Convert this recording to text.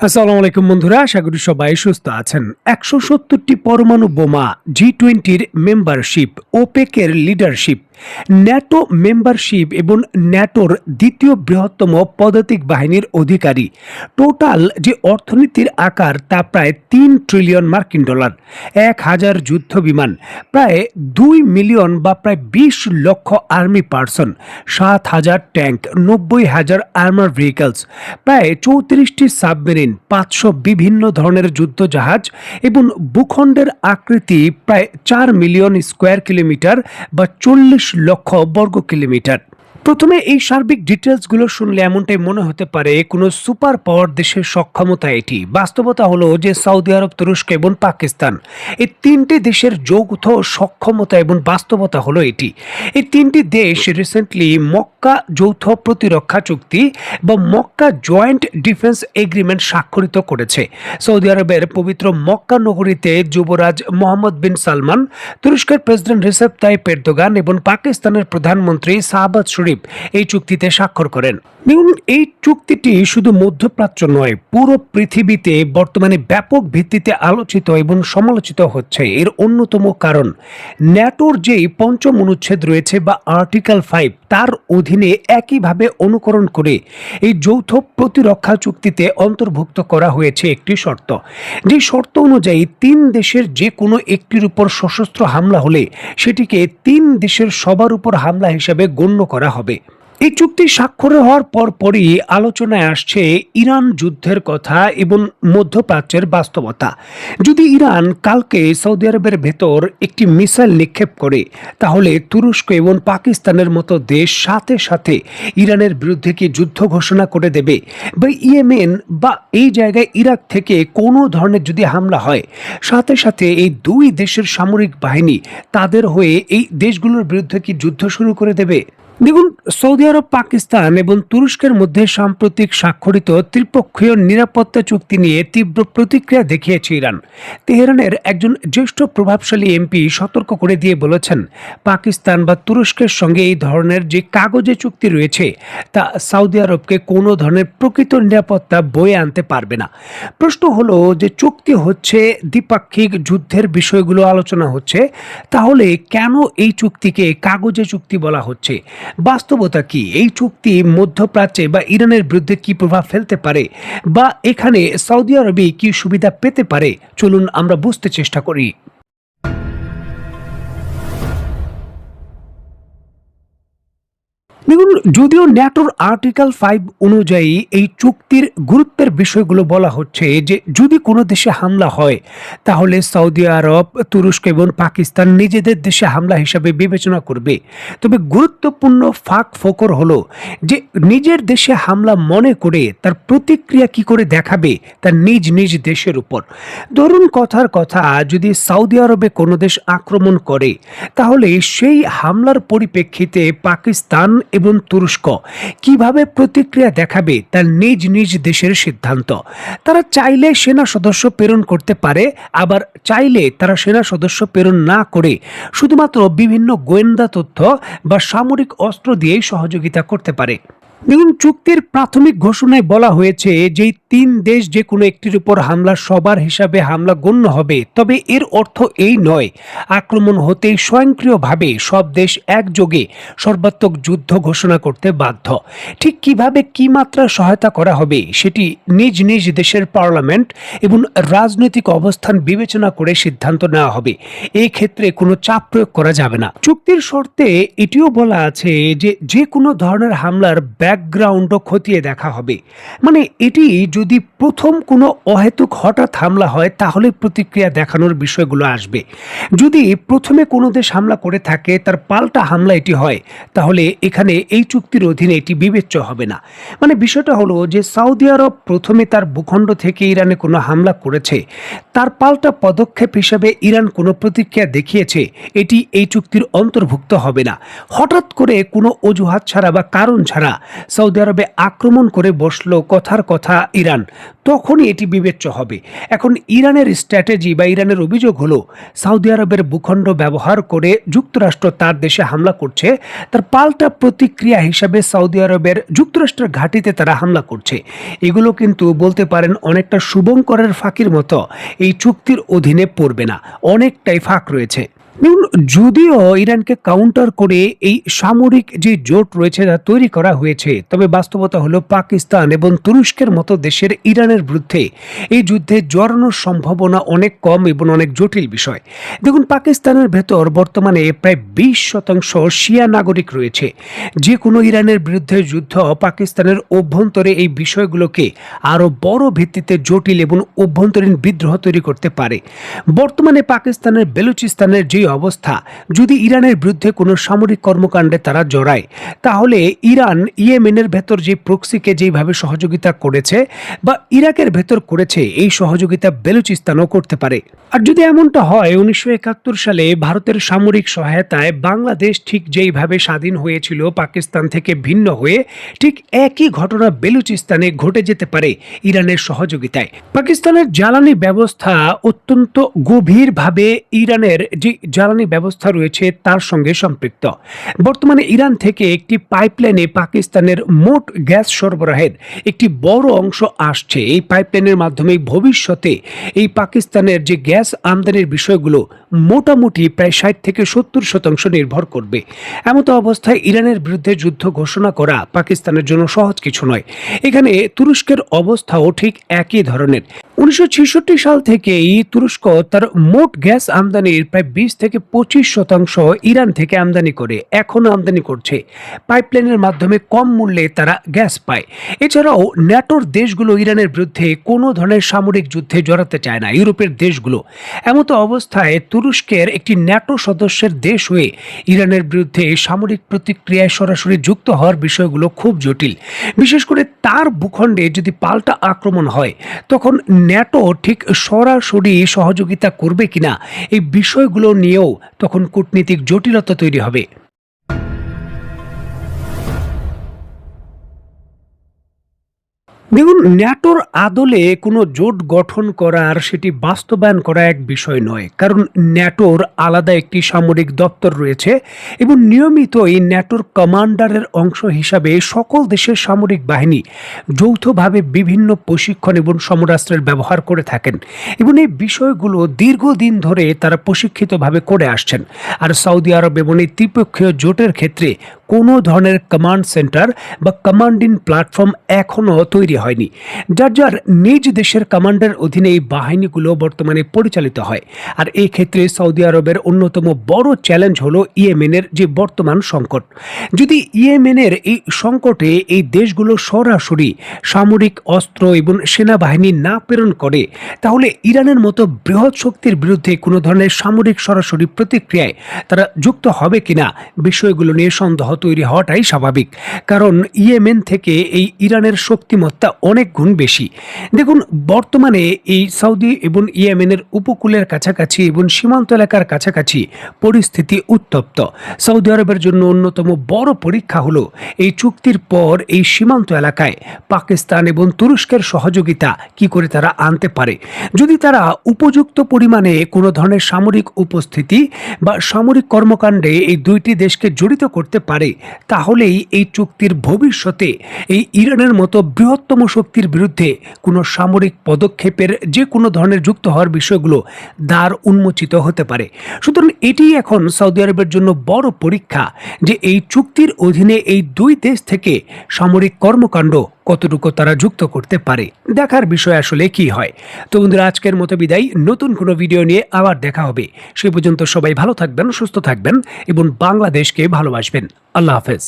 আসসালামু আলাইকুম বন্ধুরা, আশা করি সবাই সুস্থ আছেন। ১৭০টি পরমাণু বোমা, G20-র মেম্বারশিপ, ওপেকের লিডারশিপ, ন্যাটো মেম্বারশিপ এবং ন্যাটোর দ্বিতীয় বৃহত্তম পদাতিক বাহিনীর অধিকারী। টোটাল যে অর্থনীতির আকার তা প্রায় $৩ ট্রিলিয়ন, ১,০০০ যুদ্ধ বিমান, প্রায় ২ মিলিয়ন বা প্রায় ২০ লক্ষ army person, ৭,০০০ tank, ৯০,০০০ armour vehicles, প্রায় ৩৪টি সাবমেরিন, ৫০০ বিভিন্ন ধরনের যুদ্ধ জাহাজ এবং ভূখণ্ডের আকৃতি প্রায় ৪ মিলিয়ন স্কোয়ার কিলোমিটার বা ৪০ লক্ষ বর্গ কিলোমিটার। প্রথমে এই সার্বিক ডিটেলসগুলো শুনলে এমনটাই মনে হতে পারে কোনো সুপার পাওয়ার দেশের সক্ষমতা এটি। বাস্তবতা হলো যে সৌদি আরব, তুরস্ক এবং পাকিস্তান, এই তিনটি দেশের যৌথ সক্ষমতা এবং বাস্তবতা হলো এটি। এই তিনটি দেশ রিসেন্টলি মক্কা যৌথ প্রতিরক্ষা চুক্তি বা মক্কা জয়েন্ট ডিফেন্স এগ্রিমেন্ট স্বাক্ষরিত করেছে। সৌদি আরবের পবিত্র মক্কা নগরীতে যুবরাজ মোহাম্মদ বিন সালমান, তুরস্কের প্রেসিডেন্ট রিসেপ তাইপ এরদোগান এবং পাকিস্তানের প্রধানমন্ত্রী শাহবাজ শরীফ এই চুক্তিতে স্বাক্ষর করেন। দেখুন, এই চুক্তিটি শুধু মধ্যপ্রাচ্য নয়, পুরো পৃথিবীতে বর্তমানে ব্যাপক ভিত্তিতে আলোচিত এবং সমালোচিত হচ্ছে। এর অন্যতম কারণ ন্যাটোর যে পঞ্চম অনুচ্ছেদ রয়েছে বা আর্টিকেল 5, তার অধীনে একইভাবে অনুকরণ করে এই যৌথ প্রতিরক্ষা চুক্তিতে অন্তর্ভুক্ত করা হয়েছে একটি শর্ত। যে শর্ত অনুযায়ী ৩ দেশের যে কোনো একটির উপর সশস্ত্র হামলা হলে সেটিকে ৩ দেশের সবার উপর হামলা হিসেবে গণ্য করা হবে। এই চুক্তি স্বাক্ষর হওয়ার পরপরই আলোচনায় আসছে ইরান যুদ্ধের কথা এবং মধ্যপ্রাচ্যের বাস্তবতা। যদি ইরান কালকে সৌদি আরবের ভেতর একটি মিসাইল নিক্ষেপ করে, তাহলে তুরস্ক এবং পাকিস্তানের মতো দেশ সাথে সাথে ইরানের বিরুদ্ধে কি যুদ্ধ ঘোষণা করে দেবে? বা ইয়েমেন বা এই জায়গায় ইরাক থেকে কোনো ধরনের যদি হামলা হয়, সাথে সাথে এই দুই দেশের সামরিক বাহিনী তাদের হয়ে এই দেশগুলোর বিরুদ্ধে কি যুদ্ধ শুরু করে দেবে? দেখুন, সৌদি আরব, পাকিস্তান এবং তুরস্কের মধ্যে সাম্প্রতিক স্বাক্ষরিত ত্রিপক্ষীয় নিরাপত্তা চুক্তি নিয়ে তীব্র প্রতিক্রিয়া দেখিয়েছে ইরান। তেহরানের একজন জ্যেষ্ঠ প্রভাবশালী এমপি সতর্ক করে দিয়ে বলেছেন, পাকিস্তান বা তুরস্কের সঙ্গে এই ধরনের যে কাগজে চুক্তি রয়েছে তা সৌদি আরবকে কোনো ধরনের প্রকৃত নিরাপত্তা বয়ে আনতে পারবে না। প্রশ্ন হলো যে চুক্তি হচ্ছে, দ্বিপাক্ষিক যুদ্ধের বিষয়গুলো আলোচনা হচ্ছে, তাহলে কেন এই চুক্তিকে কাগজে চুক্তি বলা হচ্ছে? বাস্তবতা কি? এই চুক্তি মধ্যপ্রাচ্যে বা ইরানের বিরুদ্ধে কি প্রভাব ফেলতে পারে, বা এখানে সৌদি আরবে কি সুবিধা পেতে পারে? চলুন আমরা বুঝতে চেষ্টা করি। দেখুন, যদিও ন্যাটোর আর্টিকেল 5 অনুযায়ী এই চুক্তির গুরুত্বের বিষয়গুলো বলা হচ্ছে যে যদি কোনো দেশে হামলা হয়, তাহলে সৌদি আরব, তুরস্ক এবং পাকিস্তান নিজেদের দেশে হামলা হিসাবে বিবেচনা করবে। তবে গুরুত্বপূর্ণ ফাঁক ফোকর হলো যে নিজের দেশে হামলা মনে করে তার প্রতিক্রিয়া কি করে দেখাবে তার নিজ নিজ দেশের উপর। ধরুন, কথার কথা, যদি সৌদি আরবে কোনো দেশ আক্রমণ করে, তাহলে সেই হামলার পরিপ্রেক্ষিতে পাকিস্তান এবং তুরস্ক কিভাবে প্রতিক্রিয়া দেখাবে তার নিজ নিজ দেশের সিদ্ধান্ত। তারা চাইলে সেনা সদস্য প্রেরণ করতে পারে, আবার চাইলে তারা সেনা সদস্য প্রেরণ না করে শুধুমাত্র বিভিন্ন গোয়েন্দা তথ্য বা সামরিক অস্ত্র দিয়েই সহযোগিতা করতে পারে। দেখুন, চুক্তির প্রাথমিক ঘোষণায় বলা হয়েছে যে ৩ দেশ যে কোনো একটির উপর হামলা সবার হিসাবে হামলা গণ্য হবে। তবে এর অর্থ এই নয় আক্রমণ হতেই স্বয়ংক্রিয়ভাবে সব দেশ একযোগে সর্বাত্মক যুদ্ধ ঘোষণা করতে বাধ্য। ঠিক কিভাবে কি মাত্রা সহায়তা করা হবে সেটি নিজ নিজ দেশের পার্লামেন্ট এবং রাজনৈতিক অবস্থান বিবেচনা করে সিদ্ধান্ত নেওয়া হবে। এই ক্ষেত্রে কোনো চাপ প্রয়োগ করা যাবে না। চুক্তির শর্তে এটিও বলা আছে যে যে কোনো ধরনের হামলার ব্যাকগ্রাউন্ডও খতিয়ে দেখা হবে। মানে এটি যদি প্রথম কোনো অহেতুক হঠাৎ হামলা হয়, তাহলে প্রতিক্রিয়া দেখানোর বিষয়গুলো আসবে। যদি প্রথমে কোনো দেশ হামলা করে থাকে, তার পাল্টা হামলা এটি হয়, তাহলে এখানে এই চুক্তির অধীনে এটি বিবেচ্য হবে না। মানে বিষয়টা হলো যে সৌদি আরব প্রথমে তার ভূখণ্ড থেকে ইরানে কোনো হামলা করেছে, তার পাল্টা পদক্ষেপ হিসেবে ইরান কোনো প্রতিক্রিয়া দেখিয়েছে, এটি এই চুক্তির অন্তর্ভুক্ত হবে না। হঠাৎ করে কোনো অজুহাত ছাড়া বা কারণ ছাড়া সৌদি আরবে আক্রমণ করে বসলো কথার কথা ইরান, তখনই এটি বিবেচ্য হবে। এখন ইরানের স্ট্র্যাটেজি বা ইরানের অভিযোগ হলো সৌদি আরবের ভূখণ্ড ব্যবহার করে যুক্তরাষ্ট্র তার দেশে হামলা করছে, তার পাল্টা প্রতিক্রিয়া হিসাবে সৌদি আরবের যুক্তরাষ্ট্রের ঘাঁটিতে তারা হামলা করছে। এগুলো কিন্তু বলতে পারেন অনেকটা শুভঙ্করের ফাঁকির মতো এই চুক্তির অধীনে পড়বে না, অনেকটাই ফাঁক রয়েছে। দেখুন, যদিও ইরানকে কাউন্টার করে এই সামরিক যে জোট রয়েছে তা তৈরি করা হয়েছে, তবে বাস্তবতা হলো পাকিস্তান এবং তুরস্কের মতো দেশের ইরানের বিরুদ্ধে এই যুদ্ধে জড়ানোর সম্ভাবনা অনেক কম এবং অনেক জটিল বিষয়। দেখুন, পাকিস্তানের ভেতর বর্তমানে প্রায় 20% শিয়া নাগরিক রয়েছে। যে কোনো ইরানের বিরুদ্ধে যুদ্ধ পাকিস্তানের অভ্যন্তরে এই বিষয়গুলোকে আরও বড় ভিত্তিতে জটিল এবং অভ্যন্তরীণ বিদ্রোহ তৈরি করতে পারে। বর্তমানে পাকিস্তানের বেলুচিস্তানের যে অবস্থা, যদি ইরানের বিরুদ্ধে কোনো সামরিক কর্মকাণ্ডে তারা জড়ায়, তাহলে ইরান ইয়েমেনের ভেতর যে প্রক্সিকে যেভাবে সহযোগিতা করেছে বা ইরাকের ভেতর করেছে, এই সহযোগিতা বেলুচিস্তানও করতে পারে। আর যদি এমনটা হয়, 1971 সালে ভারতের সামরিক সহায়তায় বাংলাদেশ ঠিক যেইভাবে স্বাধীন হয়েছিল পাকিস্তান থেকে ভিন্ন হয়ে, ঠিক একই ঘটনা বেলুচিস্তানে ঘটে যেতে পারে ইরানের সহযোগিতায়। পাকিস্তানের জ্বালানি ব্যবস্থা অত্যন্ত গভীরভাবে ইরানের যে জ্বালানি ব্যবস্থা রয়েছে তার সঙ্গে সম্পৃক্ত। বর্তমানে ইরান থেকে একটি পাইপলাইনে পাকিস্তানের মোট গ্যাস সরবরাহের একটি বড় অংশ আসছে। এই পাইপলাইনের মাধ্যমে ভবিষ্যতে এই পাকিস্তানের যে গ্যাস আমদানির বিষয়গুলো মোটামুটি প্রায় 60 থেকে 70% নির্ভর করবে। এমত অবস্থায় ইরানের বিরুদ্ধে যুদ্ধ ঘোষণা করা পাকিস্তানের জন্য সহজ কিছু নয়। এখানে তুরস্কের অবস্থাও ঠিক একই ধরনের। 1966 সাল থেকেই তুরস্ক তার মোট গ্যাস আমদানির প্রায় 20 থেকে 25% ইরান থেকে আমদানি করে, এখনো আমদানি করছে। পাইপলাইনের মাধ্যমে কম মূল্যে তারা গ্যাস পায়। এছাড়াও ন্যাটোর দেশগুলো ইরানের বিরুদ্ধে কোনো ধরনের সামরিক যুদ্ধে জড়াতে চায় না, ইউরোপের দেশগুলো। এমতো অবস্থায় তুরস্কের একটি ন্যাটো সদস্যের দেশ হয়ে ইরানের বিরুদ্ধে সামরিক প্রতিক্রিয়ায় সরাসরি যুক্ত হওয়ার বিষয়গুলো খুব জটিল। বিশেষ করে তার ভূখণ্ডে যদি পাল্টা আক্রমণ হয়, তখন ন্যাটো ঠিক সরাসরি সহযোগিতা করবে কিনা, এই বিষয়গুলো নিয়েও তখন কূটনীতিক জটিলতা তৈরি হবে। দেখুন, ন্যাটোর আদলে কোনো জোট গঠন করার সেটি বাস্তবায়ন করা এক বিষয় নয়, কারণ ন্যাটোর আলাদা একটি সামরিক দপ্তর রয়েছে এবং নিয়মিত এই ন্যাটোর কমান্ডারের অংশ হিসাবে সকল দেশের সামরিক বাহিনী যৌথভাবে বিভিন্ন প্রশিক্ষণ এবং সমরাস্ত্রের ব্যবহার করে থাকেন এবং এই বিষয়গুলো দীর্ঘদিন ধরে তারা প্রশিক্ষিতভাবে করে আসছেন। আর সৌদি আরব এবং এই ত্রিপক্ষীয় জোটের ক্ষেত্রে কোনো ধরনের কমান্ড সেন্টার বা কমান্ডিং প্ল্যাটফর্ম এখনও তৈরি হয়নি, যার যার নিজ দেশের কমান্ডার অধীনে এই বাহিনীগুলো বর্তমানে পরিচালিত হয়। আর এই ক্ষেত্রে সৌদি আরবের অন্যতম বড় চ্যালেঞ্জ হলো ইয়েমেনের যে বর্তমান সংকট। যদি ইয়েমেনের এই সংকটে এই দেশগুলো সরাসরি সামরিক অস্ত্র এবং সেনাবাহিনী না প্রেরণ করে, তাহলে ইরানের মতো বৃহৎ শক্তির বিরুদ্ধে কোনো ধরনের সামরিক সরাসরি প্রতিক্রিয়ায় তারা যুক্ত হবে কিনা, বিষয়গুলো নিয়ে সন্দেহ তৈরি হওয়াটাই স্বাভাবিক। কারণ ইয়েমেন থেকে এই ইরানের শক্তিমত্তা অনেক গুণ বেশি। দেখুন, বর্তমানে এই সৌদি এবং ইয়েমেনের উপকূলের কাছাকাছি এবং সীমান্ত এলাকার কাছাকাছি পরিস্থিতি উত্তপ্ত। সৌদি আরবের জন্য অন্যতম বড় পরীক্ষা হলো এই চুক্তির পর এই সীমান্ত এলাকায় পাকিস্তান এবং তুরস্কের সহযোগিতা কি করে তারা আনতে পারে। যদি তারা উপযুক্ত পরিমাণে কোনো ধরনের সামরিক উপস্থিতি বা সামরিক কর্মকাণ্ডে এই দুইটি দেশকে জড়িত করতে পারে, তাহলেই এই চুক্তির ভবিষ্যতে এই ইরানের মতো বৃহত্তম শক্তির বিরুদ্ধে কোনো সামরিক পদক্ষেপের যে কোনো ধরনের যুক্ত হওয়ার বিষয়গুলো দ্বার উন্মোচিত হতে পারে। সুতরাং এটি এখন সৌদি আরবের জন্য বড় পরীক্ষা যে এই চুক্তির অধীনে এই দুই দেশ থেকে সামরিক কর্মকাণ্ড কতটুকু তারা যুক্ত করতে পারে। দেখার বিষয় আসলে কি হয়। তো বন্ধুরা, আজকের মতো বিদায়। নতুন কোনো ভিডিও নিয়ে আবার দেখা হবে। সে পর্যন্ত সবাই ভালো থাকবেন, সুস্থ থাকবেন এবং বাংলাদেশকে ভালোবাসবেন। আল্লাহ হাফেজ।